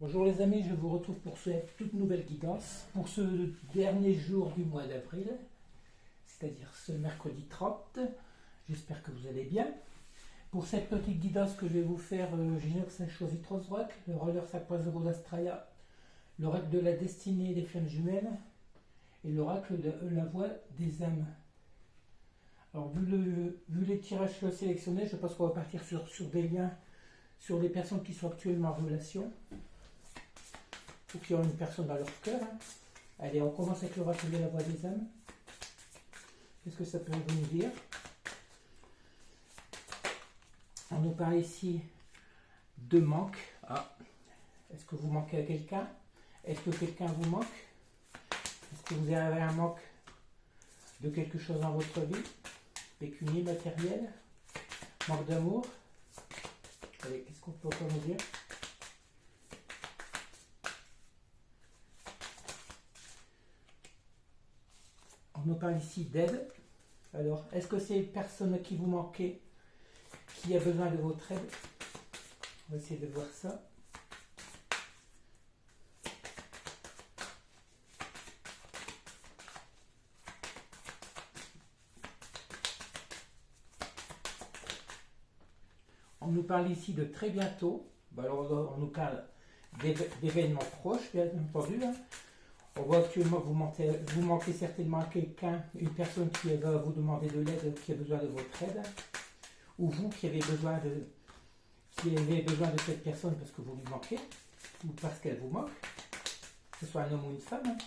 Bonjour les amis, je vous retrouve pour cette toute nouvelle guidance, pour ce dernier jour du mois d'avril, c'est-à-dire ce mercredi 30. J'espère que vous allez bien. Pour cette petite guidance que je vais vous faire, j'inox a choisi Trosrock, le roller 5.0 d'Astralia, l'oracle de la destinée des flammes jumelles et l'oracle de la voix des âmes. Alors vu les tirages que je sélectionnés, je pense qu'on va partir sur des liens sur les personnes qui sont actuellement en relation ou qui ont une personne dans leur cœur. Allez, on commence avec l'oracle de la voix des âmes. Qu'est-ce que ça peut vous dire? On nous parle ici de manque. Ah, est-ce que vous manquez à quelqu'un? Est-ce que quelqu'un vous manque? Est-ce que vous avez un manque de quelque chose dans votre vie? Pécunier, matériel, manque d'amour? Allez, qu'est-ce qu'on peut encore nous dire? On nous parle ici d'aide. Alors, est-ce que c'est une personne à qui vous manquez, qui a besoin de votre aide? On va essayer de voir ça. On nous parle ici de très bientôt. Alors, on nous parle d'événements proches, bien entendu. On voit actuellement que vous manquez certainement à quelqu'un, une personne qui va vous demander de l'aide, qui a besoin de votre aide, ou vous qui avez besoin de cette personne parce que vous lui manquez, ou parce qu'elle vous manque, que ce soit un homme ou une femme.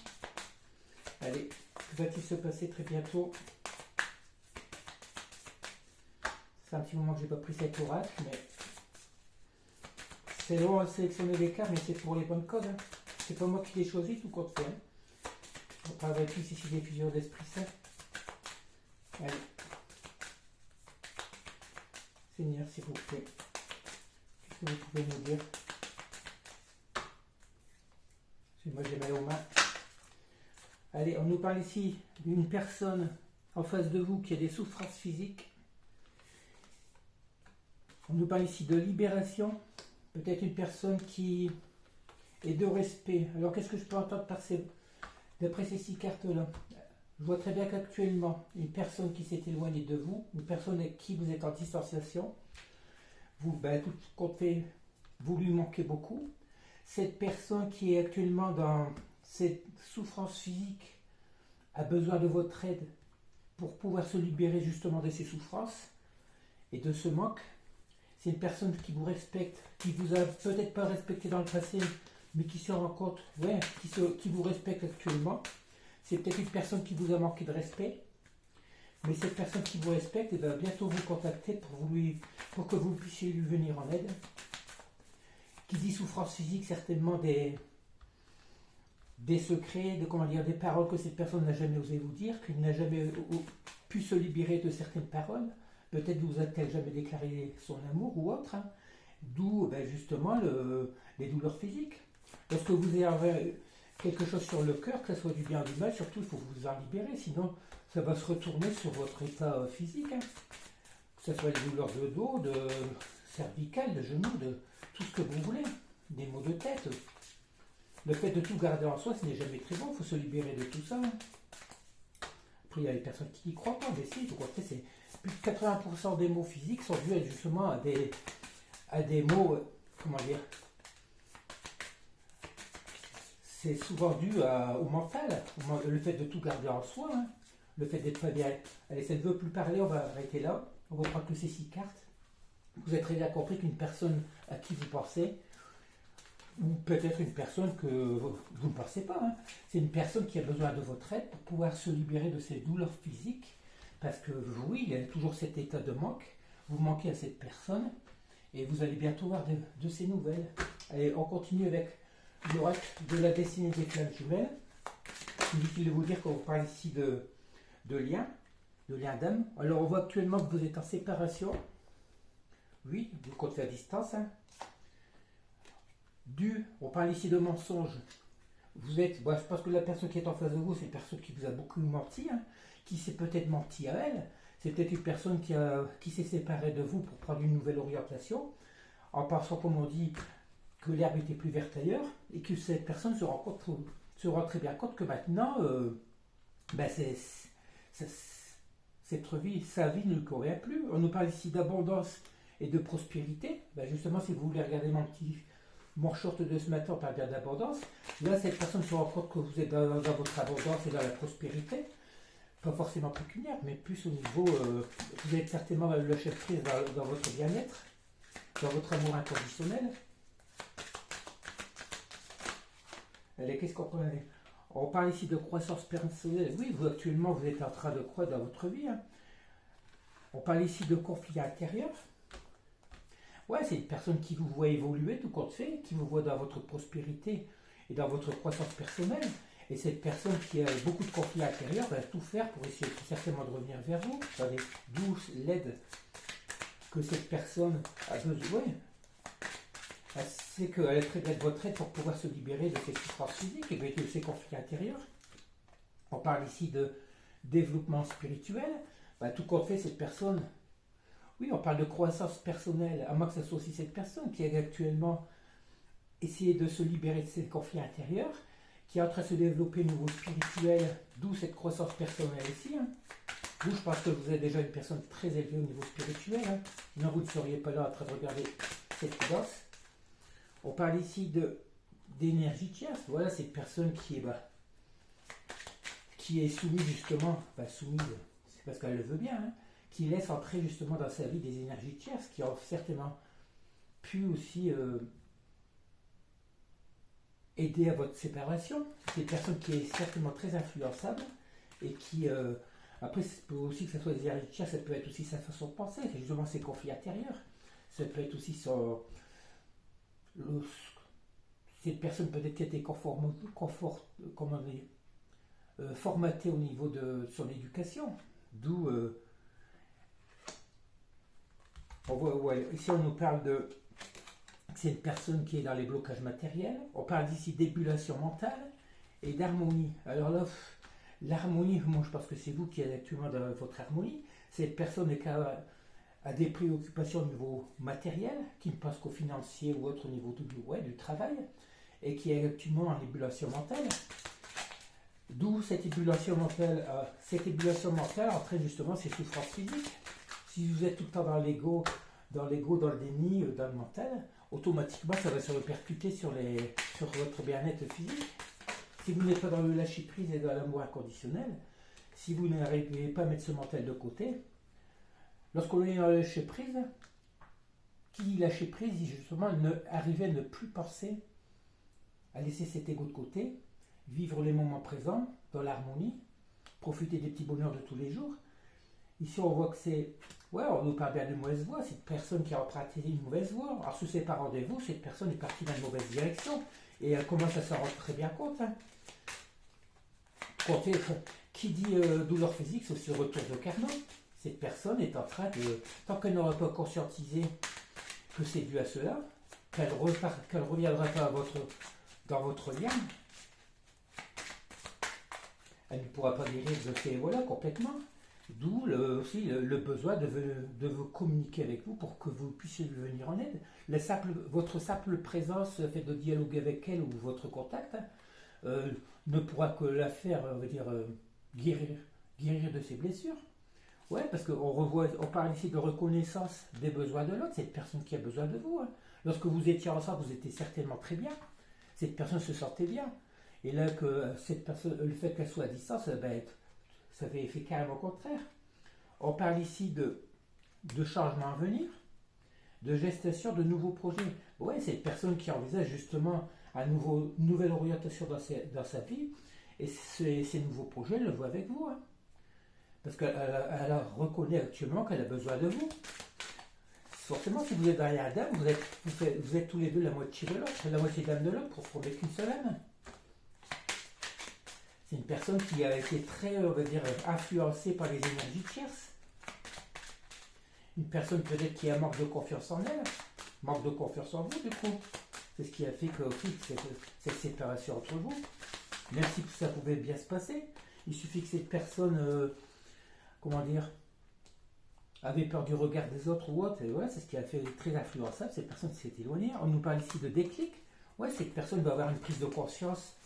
Allez, que va-t-il se passer très bientôt? C'est un petit moment que je n'ai pas pris cet oracle, mais c'est long à sélectionner les cartes, mais c'est pour les bonnes causes. C'est pas moi qui les choisis, tout compte fait. On travaille plus ici des fusions d'Esprit Saint. Allez. Seigneur, s'il vous plaît, qu'est-ce que vous pouvez nous dire? Moi j'ai mal aux mains. Allez, on nous parle ici d'une personne en face de vous qui a des souffrances physiques. On nous parle ici de libération. Peut-être une personne qui est de respect. Alors qu'est-ce que je peux entendre d'après ces 6 cartes-là? Je vois très bien qu'actuellement, une personne qui s'est éloignée de vous, une personne avec qui vous êtes en distanciation, tout compte fait, vous lui manquez beaucoup. Cette personne qui est actuellement dans cette souffrance physique a besoin de votre aide pour pouvoir se libérer justement de ces souffrances et de ce manque. C'est une personne qui vous respecte, qui vous a peut-être pas respecté dans le passé, mais qui se rend compte, qui vous respecte actuellement. C'est peut-être une personne qui vous a manqué de respect, mais cette personne qui vous respecte va bientôt vous contacter pour que vous puissiez lui venir en aide. Qui dit souffrance physique, certainement des secrets, des paroles que cette personne n'a jamais osé vous dire, qu'il n'a jamais pu se libérer de certaines paroles. Peut-être vous a-t-elle jamais déclaré son amour ou autre, d'où justement les douleurs physiques. Lorsque vous avez quelque chose sur le cœur, que ce soit du bien ou du mal, surtout il faut vous en libérer, sinon ça va se retourner sur votre état physique, que ce soit les douleurs de dos, de cervicales, de genoux, de tout ce que vous voulez, des maux de tête. Le fait de tout garder en soi, ce n'est jamais très bon, il faut se libérer de tout ça. Après, il y a les personnes qui n'y croient pas, mais si, tout compte fait, c'est plus de 80% des maux physiques sont dus justement à des maux, c'est souvent dû au mental, le fait de tout garder en soi, le fait d'être pas bien. Allez, ça ne veut plus parler, on va arrêter là. On va prendre que ces 6 cartes. Vous avez très bien compris qu'une personne à qui vous pensez, ou peut-être une personne que vous ne pensez pas, c'est une personne qui a besoin de votre aide pour pouvoir se libérer de ses douleurs physiques, parce que oui, il y a toujours cet état de manque, vous manquez à cette personne, et vous allez bientôt voir de ces nouvelles. Allez, on continue avec l'oracle de la destinée des flammes jumelles. Inutile de vous dire qu'on parle ici de liens d'âme. Alors on voit actuellement que vous êtes en séparation. Oui, vous comptez à distance. On parle ici de mensonges. Je pense que la personne qui est en face de vous, c'est une personne qui vous a beaucoup menti, qui s'est peut-être menti à elle. C'est peut-être une personne qui s'est séparée de vous pour prendre une nouvelle orientation, en pensant, comme on dit, que l'herbe était plus verte ailleurs, et que cette personne se rend très bien compte que maintenant, ben sa vie ne lui convient plus. On nous parle ici d'abondance et de prospérité. Ben justement, si vous voulez regarder mon short de ce matin, on parle bien d'abondance. Là, cette personne se rend compte que vous êtes dans votre abondance et dans la prospérité. Pas forcément pécuniaire, mais plus au niveau, vous êtes certainement le chef prise dans votre bien-être, dans votre amour inconditionnel. Allez, qu'est-ce qu'on peut... On parle ici de croissance personnelle. Oui, vous actuellement, vous êtes en train de croître dans votre vie. Hein. On parle ici de conflit intérieur. Ouais, c'est une personne qui vous voit évoluer tout compte fait, qui vous voit dans votre prospérité et dans votre croissance personnelle. Et cette personne qui a beaucoup de conflits intérieurs va tout faire pour essayer certainement de revenir vers vous. Regardez, d'où l'aide que cette personne a besoin. Elle sait qu'elle est très bien de votre aide pour pouvoir se libérer de ses souffrances physiques et de ses conflits intérieurs. On parle ici de développement spirituel. Ben, tout compte fait, cette personne, oui, on parle de croissance personnelle, à moins que ce soit aussi cette personne qui a actuellement essayé de se libérer de ses conflits intérieurs, qui est en train de se développer au niveau spirituel, d'où cette croissance personnelle ici. Hein. Vous, je pense que vous êtes déjà une personne très élevée au niveau spirituel. Hein. Sinon, vous ne seriez pas là en train de regarder cette danse. On parle ici d'énergie tierce. Voilà, cette personne qui est soumise justement, soumise, c'est parce qu'elle le veut bien, hein, qui laisse entrer justement dans sa vie des énergies tierces, qui ont certainement pu aussi aider à votre séparation. C'est une personne qui est certainement très influençable et qui, après, c'est aussi que ce soit des énergies tierces, ça peut être aussi sa façon de penser, c'est justement ses conflits intérieurs. Ça peut être aussi cette personne peut-être qui a été formatée au niveau de son éducation. D'où, ici on nous parle de... C'est une personne qui est dans les blocages matériels. On parle d'ici d'ébullition mentale et d'harmonie. Alors là, l'harmonie, moi je pense que c'est vous qui êtes actuellement dans votre harmonie. Cette personne a des préoccupations au niveau matériel, qui ne pense qu'au financier ou autre au niveau du travail, et qui est actuellement en ébullition mentale. D'où cette ébullition mentale. Entraîne justement ces souffrances physiques. Si vous êtes tout le temps dans l'ego, dans le déni, dans le mental, automatiquement ça va se répercuter sur votre bien-être physique. Si vous n'êtes pas dans le lâcher prise et dans l'amour inconditionnel, si vous n'arrivez pas à mettre ce mental de côté, lorsqu'on est dans le lâcher prise, qui dit lâcher prise, dit justement arriver à ne plus penser, à laisser cet ego de côté, vivre les moments présents dans l'harmonie, profiter des petits bonheurs de tous les jours. Ici on voit que c'est... Ouais, on nous parle bien de mauvaise voie, cette personne qui a emprunté une mauvaise voie. Alors sous ses parents de vous, cette personne est partie dans une mauvaise direction et elle commence à s'en rendre très bien compte. Hein. Qui dit douleur physique, c'est aussi le retour de karma. Cette personne est en train de... Tant qu'elle n'aura pas conscientisé que c'est dû à cela, qu'elle ne reviendra pas dans votre lien, elle ne pourra pas guérir de ces voilà complètement. D'où aussi le besoin de vous communiquer avec vous pour que vous puissiez lui venir en aide. Votre simple présence, le fait de dialoguer avec elle ou votre contact, ne pourra que la faire, guérir de ses blessures. Ouais, parce on parle ici de reconnaissance des besoins de l'autre, cette personne qui a besoin de vous. Hein. Lorsque vous étiez ensemble, vous étiez certainement très bien. Cette personne se sentait bien. Et là, cette personne, le fait qu'elle soit à distance, ça fait effet carrément contraire. On parle ici de changements à venir, de gestation de nouveaux projets. Ouais, c'est une personne qui envisage justement une nouvelle orientation dans sa vie, et ces nouveaux projets, elle le voit avec vous. Hein. Parce qu'elle reconnaît actuellement qu'elle a besoin de vous. Forcément, si vous êtes dans la dame, vous êtes tous les deux la moitié de l'autre, la moitié d'âme de l'autre pour former qu'une seule âme. C'est une personne qui a été très, influencée par les énergies tierces. Une personne peut-être qui a manque de confiance en elle, manque de confiance en vous, du coup. C'est ce qui a fait que cette séparation entre vous, même si ça pouvait bien se passer, il suffit que cette personne, avait peur du regard des autres ou autre, et voilà, c'est ce qui a fait très influençable, cette personne qui s'est éloignée. On nous parle ici de déclic. Ouais, cette personne va avoir une prise de conscience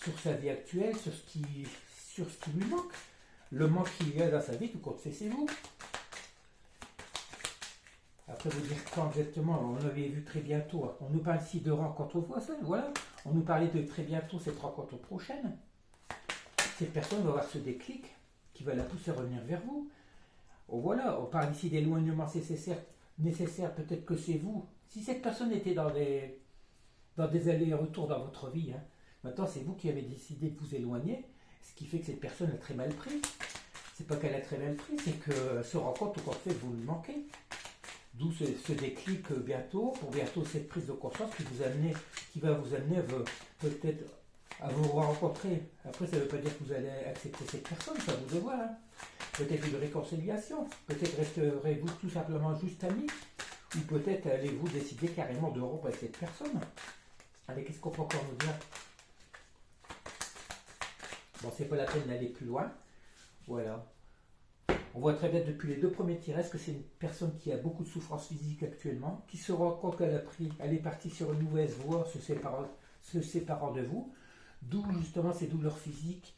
sur sa vie actuelle, sur ce qui lui manque. Le manque qu'il y a dans sa vie, tout compte fait, c'est vous. Après, vous dire quand exactement, on avait vu très bientôt. On nous parle ici de rencontre voisine, voilà. On nous parlait de très bientôt cette rencontre prochaine. Cette personne va avoir ce déclic qui va la pousser à revenir vers vous. Oh, voilà, on parle ici d'éloignement nécessaire, peut-être que c'est vous. Si cette personne était dans des allers-retours dans votre vie, hein, maintenant c'est vous qui avez décidé de vous éloigner, ce qui fait que cette personne a très mal pris. C'est pas qu'elle a très mal pris, c'est que se rend compte qu'en fait vous lui manquez. D'où ce déclic bientôt, pour bientôt cette prise de conscience qui va vous amener peut-être à vous rencontrer. Après, ça ne veut pas dire que vous allez accepter cette personne, c'est à vous de voir. Hein. Peut-être une réconciliation, peut-être resterez-vous tout simplement juste amis, ou peut-être allez-vous décider carrément de rompre avec cette personne. Allez, qu'est-ce qu'on peut encore nous dire? Bon, c'est pas la peine d'aller plus loin. Voilà. On voit très bien depuis les 2 premiers tirages que c'est une personne qui a beaucoup de souffrance physique actuellement, qui se rend compte qu'elle est partie sur une mauvaise voie, se séparant de vous, d'où justement ces douleurs physiques.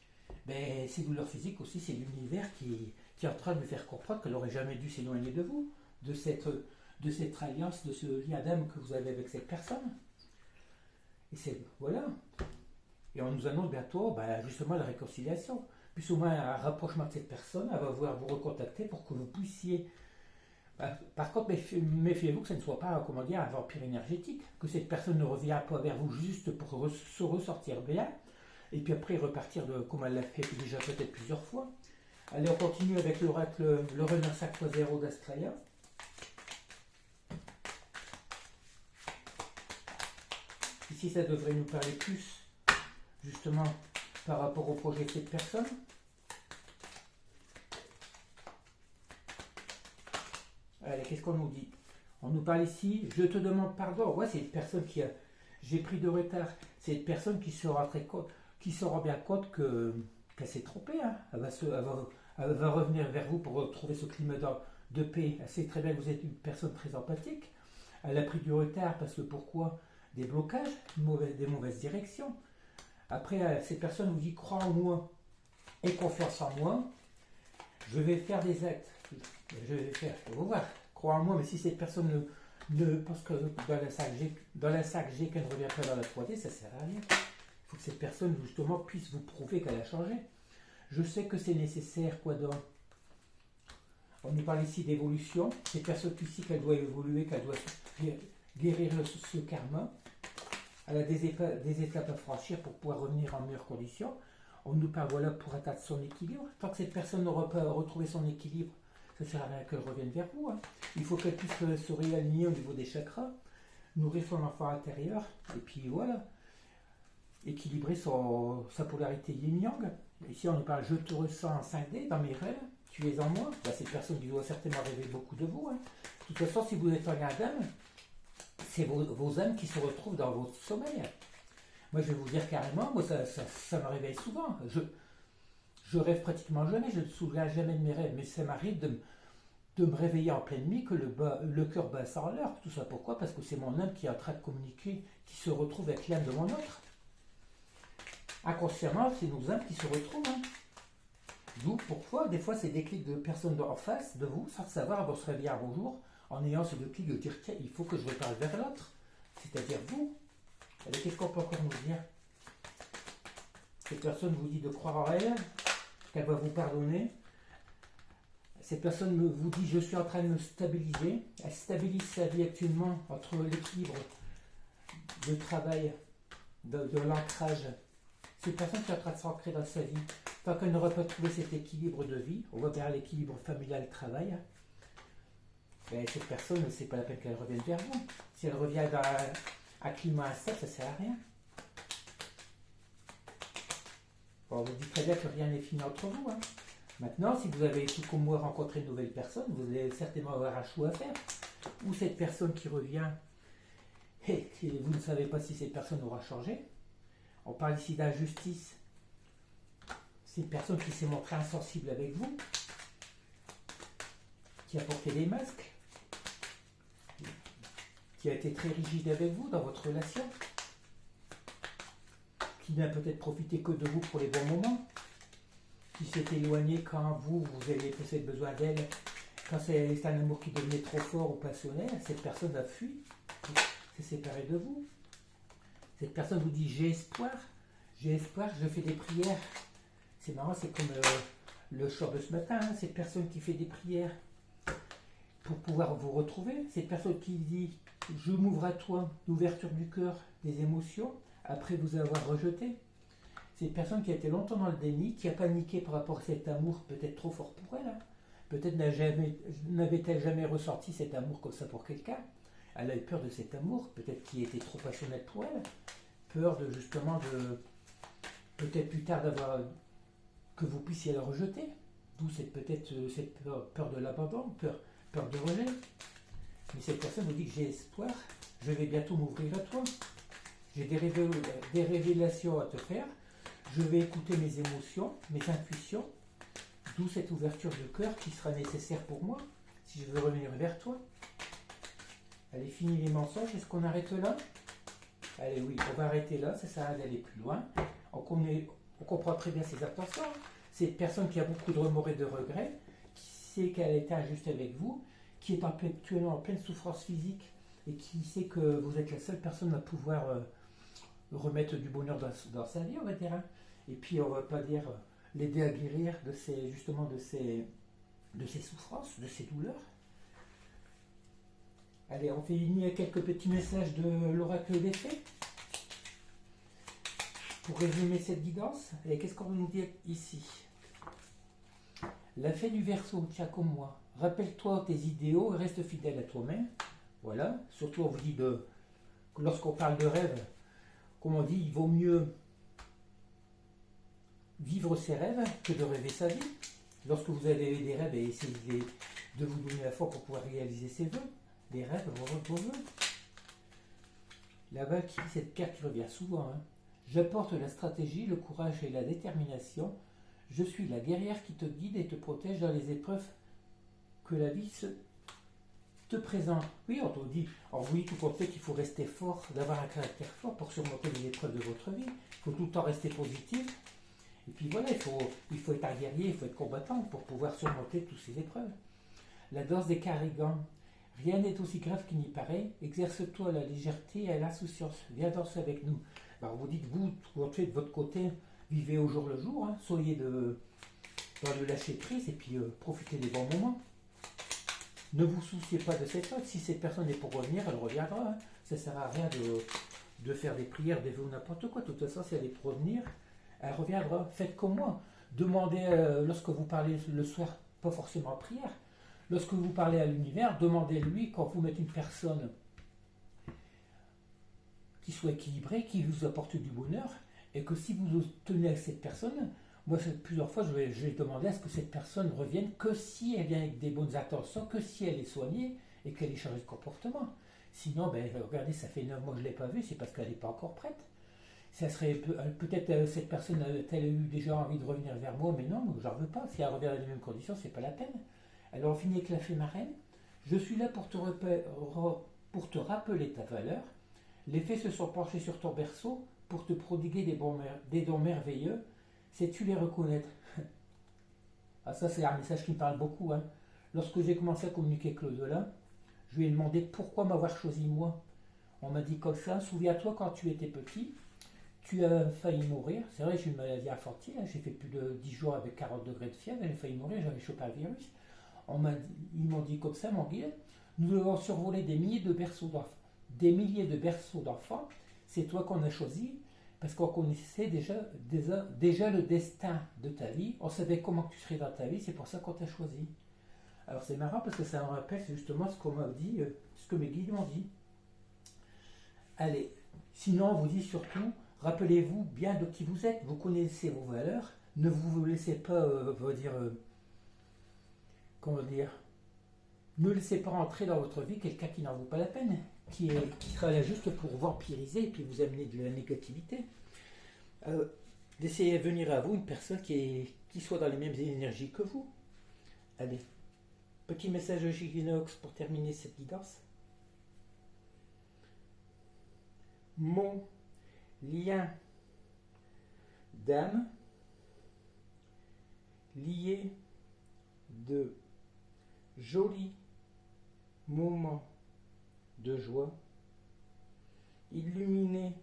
Mais ces douleurs physiques aussi, c'est l'univers qui est en train de lui faire comprendre qu'elle n'aurait jamais dû s'éloigner de vous, de cette alliance, de ce lien d'âme que vous avez avec cette personne. Et voilà. Et on nous annonce bientôt justement la réconciliation. Plus ou moins un rapprochement de cette personne, elle va vouloir vous recontacter pour que vous puissiez. Par contre, méfiez-vous que ce ne soit pas, un vampire énergétique, que cette personne ne revienne pas vers vous juste pour se ressortir bien, et puis après repartir comme elle l'a fait déjà peut-être plusieurs fois. Allez, on continue avec l'oracle, le renard 5.0 d'Astralia. Ici, ça devrait nous parler plus, justement, par rapport au projet de cette personne. Allez, qu'est-ce qu'on nous dit? On nous parle ici, je te demande pardon. Ouais, c'est une personne qui a. J'ai pris de retard. C'est une personne qui se rend bien compte qu'elle s'est trompée. Hein. Elle va revenir vers vous pour retrouver ce climat de paix. Elle sait très bien que vous êtes une personne très empathique. Elle a pris du retard parce que pourquoi? Des blocages, des mauvaises directions. Après, cette personne vous dit crois en moi et confiance en moi. Je vais faire des actes. Je vais voir. Crois en moi, mais si cette personne ne pense que dans la 5G qu'elle ne revient pas dans la 3D, ça ne sert à rien. Il faut que cette personne justement puisse vous prouver qu'elle a changé. Je sais que c'est nécessaire, quoi donc. On nous parle ici d'évolution. Cette personne ici qu'elle doit évoluer, qu'elle doit guérir ce karma. Elle a des étapes à franchir pour pouvoir revenir en meilleures conditions. On nous parle voilà pour atteindre son équilibre. Tant que cette personne n'aura pas retrouvé son équilibre, ça ne sert à rien qu'elle revienne vers vous. Hein. Il faut qu'elle puisse se réaligner au niveau des chakras, nourrir son enfant intérieur, et puis voilà, équilibrer sa polarité yin-yang. Ici on nous parle je te ressens en 5D dans mes rêves, tu es en moi. C'est une personne qui doit certainement rêver beaucoup de vous. Hein. De toute façon, si vous êtes un d'âme, c'est vos âmes qui se retrouvent dans votre sommeil. Moi, je vais vous dire carrément, moi, ça me réveille souvent. Je rêve pratiquement jamais, je ne me souviens jamais de mes rêves, mais ça m'arrive de me réveiller en pleine nuit, que le cœur bat sans l'heure. Tout ça pourquoi? Parce que c'est mon âme qui est en train de communiquer, qui se retrouve avec l'âme de mon autre. Inconsciemment, c'est nos âmes qui se retrouvent. Hein. D'où pourquoi, des fois, c'est des clics de personnes en face de vous, sans savoir, vont se réveiller un bonjour, en ayant ce déclic de dire tiens, il faut que je reparle vers l'autre, c'est-à-dire vous. Allez, qu'est-ce qu'on peut encore nous dire? Cette personne vous dit de croire en elle, qu'elle va vous pardonner. Cette personne vous dit je suis en train de me stabiliser. Elle stabilise sa vie actuellement entre l'équilibre de travail, de l'ancrage. C'est une personne qui est en train de s'ancrer dans sa vie. Tant qu'elle n'aura pas trouvé cet équilibre de vie, on va vers l'équilibre familial-travail. Mais cette personne, c'est pas la peine qu'elle revienne vers vous. Si elle revient dans un climat instable, ça ne sert à rien. Bon, on vous dit très bien que rien n'est fini entre vous. Hein. Maintenant, si vous avez tout comme moi rencontré une nouvelle personne, vous allez certainement avoir un choix à faire. Ou cette personne qui revient, et vous ne savez pas si cette personne aura changé. On parle ici d'injustice. C'est une personne qui s'est montrée insensible avec vous, qui a porté des masques, qui a été très rigide avec vous dans votre relation. qui n'a peut-être profité que de vous pour les bons moments, qui s'est éloigné quand vous aviez peut-être besoin d'elle, quand c'est un amour qui devenait trop fort ou passionnel, cette personne a fui, s'est séparée de vous. Cette personne vous dit j'ai espoir, je fais des prières. C'est marrant, c'est comme le chant de ce matin, hein, cette personne qui fait des prières pour pouvoir vous retrouver, cette personne qui dit je m'ouvre à toi, l'ouverture du cœur, des émotions, après vous avoir rejeté. Cette personne qui a été longtemps dans le déni, qui a paniqué par rapport à cet amour peut-être trop fort pour elle. Hein. Peut-être n'avait-elle jamais ressenti cet amour comme ça pour quelqu'un. Elle a eu peur de cet amour, peut-être qu'il était trop passionnel pour elle. Peur de justement de peut-être plus tard d'avoir que vous puissiez la rejeter. D'où peut-être cette peur de l'abandon, peur de rejet. Mais cette personne vous dit que j'ai espoir, je vais bientôt m'ouvrir à toi. J'ai des révélations à te faire. Je vais écouter mes émotions, mes intuitions. D'où cette ouverture de cœur qui sera nécessaire pour moi si je veux revenir vers toi. Allez, fini les mensonges. Est-ce qu'on arrête là? Allez, oui, on va arrêter là. Ça sert à rien d'aller plus loin. On comprend très bien ses intentions. C'est une personne qui a beaucoup de remords et de regrets, qui sait qu'elle a été injuste avec vous, qui est actuellement en pleine souffrance physique et qui sait que vous êtes la seule personne à pouvoir remettre du bonheur dans sa vie, on va dire. Hein. Et puis, on ne va pas dire l'aider à guérir de ses souffrances, de ses douleurs. Allez, on fait unir quelques petits messages de l'oracle des fées. Pour résumer cette guidance, et qu'est-ce qu'on va nous dire ici? La fée du Verseau, tiens comme moi, rappelle-toi tes idéaux et reste fidèle à toi-même. Voilà, surtout on vous dit lorsqu'on parle de rêve, comme on dit, il vaut mieux vivre ses rêves que de rêver sa vie. Lorsque vous avez des rêves, et essayez de vous donner la foi pour pouvoir réaliser ses vœux, des rêves, vos vœux. La Valkyrie, cette carte qui revient souvent. Hein. J'apporte la stratégie, le courage et la détermination. Je suis la guerrière qui te guide et te protège dans les épreuves que la vie te présente. Oui, on te dit, oui, tout compte fait qu'il faut rester fort, d'avoir un caractère fort pour surmonter les épreuves de votre vie. Il faut tout le temps rester positif. Et puis voilà, il faut être un guerrier, il faut être combattant pour pouvoir surmonter toutes ces épreuves. La danse des carigans. Rien n'est aussi grave qu'il n'y paraît. Exerce-toi la légèreté et l'insouciance. Viens danser avec nous. Alors vous dites, vous, de votre côté, vivez au jour le jour. Hein, soyez dans le lâcher prise et puis profitez des bons moments. Ne vous souciez pas de cette note. Si cette personne est pour revenir, elle reviendra. Hein. Ça ne sert à rien de faire des prières, des vœux ou n'importe quoi. De toute façon, si elle est pour revenir, elle reviendra. Faites comme moi. Demandez, lorsque vous parlez le soir, pas forcément en prière, lorsque vous parlez à l'univers, demandez-lui quand vous mettez une personne qui soit équilibrée, qui vous apporte du bonheur, et que si vous tenez avec cette personne, moi plusieurs fois je vais demander à ce que cette personne revienne que si elle vient avec des bonnes intentions, que si elle est soignée et qu'elle ait changé de comportement. Sinon, regardez, ça fait 9 mois que je ne l'ai pas vue, c'est parce qu'elle n'est pas encore prête. Ça serait peut-être cette personne a-t-elle eu déjà envie de revenir vers moi, mais non, j'en veux pas. Si elle revient dans les mêmes conditions, c'est pas la peine. Alors on finit avec la fée marraine. Je suis là pour te rappeler ta valeur. Les fées se sont penchées sur ton berceau pour te prodiguer des dons merveilleux. Sais-tu les reconnaître? Ah, ça c'est un message qui me parle beaucoup. Hein. Lorsque j'ai commencé à communiquer avec l'au-delà, je lui ai demandé pourquoi m'avoir choisi moi. On m'a dit comme ça, souviens-toi quand tu étais petit, tu as failli mourir. C'est vrai, j'ai eu une maladie infantile, hein. J'ai fait plus de 10 jours avec 40 degrés de fièvre, j'ai failli mourir, j'avais chopé un virus. Ils m'ont dit comme ça, mon guide, nous devons survoler des milliers de berceaux d'enfants. C'est toi qu'on a choisi parce qu'on connaissait déjà le destin de ta vie. On savait comment tu serais dans ta vie, c'est pour ça qu'on t'a choisi. Alors c'est marrant parce que ça me rappelle justement ce qu'on m'a dit, ce que mes guides m'ont dit. Allez, sinon on vous dit surtout, rappelez-vous bien de qui vous êtes, vous connaissez vos valeurs, ne vous laissez pas, ne laissez pas entrer dans votre vie quelqu'un qui n'en vaut pas la peine, qui sera là juste pour vampiriser et puis vous amener de la négativité. D'essayer de venir à vous une personne qui soit dans les mêmes énergies que vous. Allez, petit message de Giginox pour terminer cette guidance. Mon lien d'âme, lié de jolis moments de joie, illuminé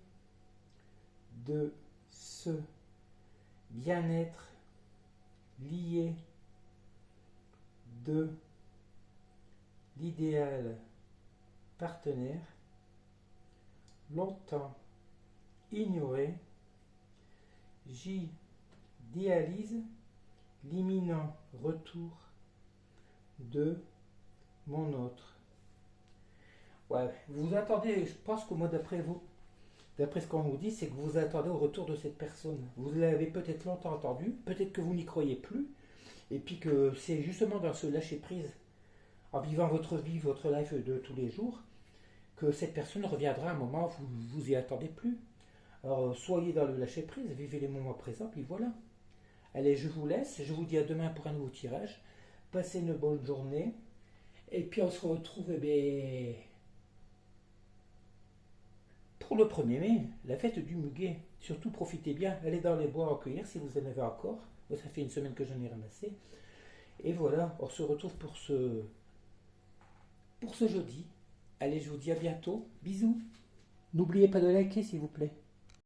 de ce bien-être, lié de l'idéal partenaire, longtemps ignoré, j'idéalise l'imminent retour de mon autre. Ouais, vous attendez, je pense qu'au mois d'après vous, d'après ce qu'on vous dit, c'est que vous attendez au retour de cette personne. Vous l'avez peut-être longtemps entendu, peut-être que vous n'y croyez plus, et puis que c'est justement dans ce lâcher-prise, en vivant votre vie, votre life de tous les jours, que cette personne reviendra à un moment où vous vous y attendez plus. Alors soyez dans le lâcher-prise, vivez les moments présents, puis voilà. Allez, je vous laisse, je vous dis à demain pour un nouveau tirage. Passez une bonne journée, et puis on se retrouve pour le 1er mai, la fête du muguet. Surtout profitez bien, allez dans les bois en cueillir si vous en avez encore. Moi, ça fait une semaine que j'en ai ramassé. Et voilà, on se retrouve pour ce jeudi. Allez, je vous dis à bientôt. Bisous. N'oubliez pas de liker s'il vous plaît.